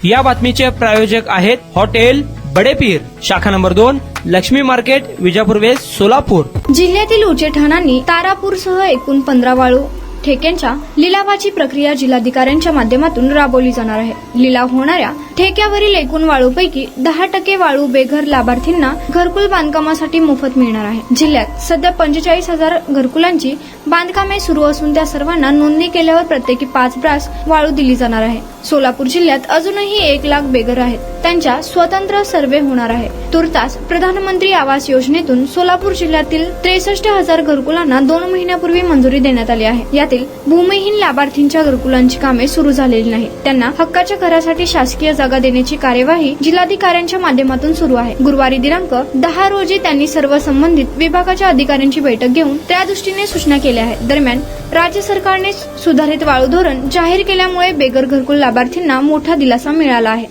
या बातमीचे प्रायोजक आहेत हॉटेल बडेपीर, शाखा number 2, Laxmi market, Vijapur west, Solapur. जिल्ह्यातील उचेठाणांनी तारापूरसह एकूण 15 वाळू ठेक्यांच्या लिलावाची प्रक्रिया जिल्हाधिकाऱ्यांच्या माध्यमातून राबवली जाणार आहे। लिलाव होणाऱ्या ठेक्यावरील एकूण वाळूपैकी 10% वाळू बेघर लाभार्थींना घरकुल बांधकामासाठी मोफत मिळणार आहे। जिल्ह्यात सध्या 45,000 घरकुलांची बांधकामे सुरू असून त्या सर्वांना नोंदणी केल्यावर प्रत्येकी 5 ब्रास वाळू दिली जाणार आहे। सोलापूर जिल्ह्यात अजूनही 1 लाख बेघर आहेत, त्यांच्या स्वतंत्र सर्वे होणार आहे। तुर्तास प्रधानमंत्री आवास योजनेतून सोलापूर जिल्ह्यातील 63,000 घरकुलांना 2 महिन्यापूर्वी मंजुरी देण्यात आली आहे। यातील भूमिहीन लाभार्थींच्या घरकुलांची कामे सुरू झालेली नाही, त्यांना हक्काच्या घरासाठी शासकीय जागा देण्याची कार्यवाही जिल्हाधिकाऱ्यांच्या माध्यमातून सुरू आहे। गुरुवारी दिनांक 10 रोजी त्यांनी सर्व संबंधित विभागाच्या अधिकाऱ्यांची बैठक घेऊन त्या दृष्टीने सूचना केल्या आहेत। दरम्यान राज्य सरकारने सुधारित वाळू धोरण जाहीर केल्यामुळे बेघर घरकुल लाभार्थींना मोठा दिलासा मिळाला आहे।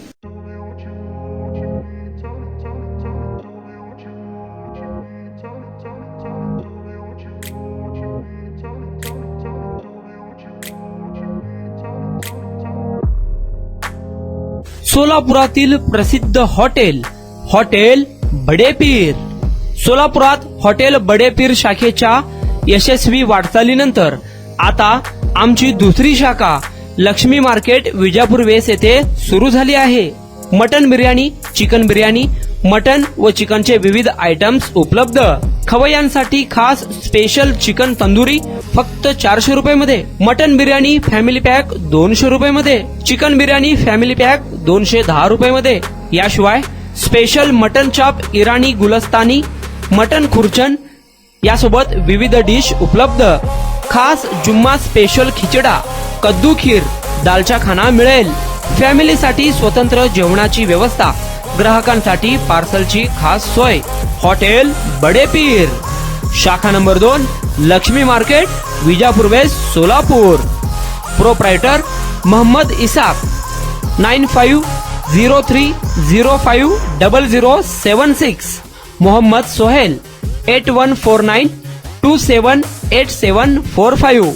सोलापुरातील प्रसिद्ध हॉटेल बडेपीर। सोलापुरात हॉटेल बडेपीर शाखेच्या यशस्वी वाटचालीनंतर आता आमची दुसरी शाखा लक्ष्मी मार्केट, विजापूर वेस्ट येथे सुरू झाली आहे। Mutton biryani, chicken biryani, mutton व चिकनचे विविध आयटम्स उपलब्ध। खवय्यांसाठी खास स्पेशल चिकन तंदुरी फक्त 400 रुपये मध्ये, मटन बिर्याणी फॅमिली पॅक 200 रुपये मध्ये, चिकन बिर्याणी फॅमिली पॅक 210 रुपये मध्ये। याशिवाय स्पेशल मटन चाप, इराणी गुलस्तानी, मटन खुर्चन यासोबत विविध डिश उपलब्ध। खास जुम्मा स्पेशल खिचडा, कद्दू खीर, दालचा खाना मिळेल। फॅमिलीसाठी स्वतंत्र जेवणाची व्यवस्था, ग्राहकांसाठी पार्सलची खास सोय। हॉटेल बडेपीर, शाखा number 2, Laxmi market, Vijapur west, Solapur. Proprietor Mohammed Isaq, 9503050076। Mohammed Sohail, 8149278745।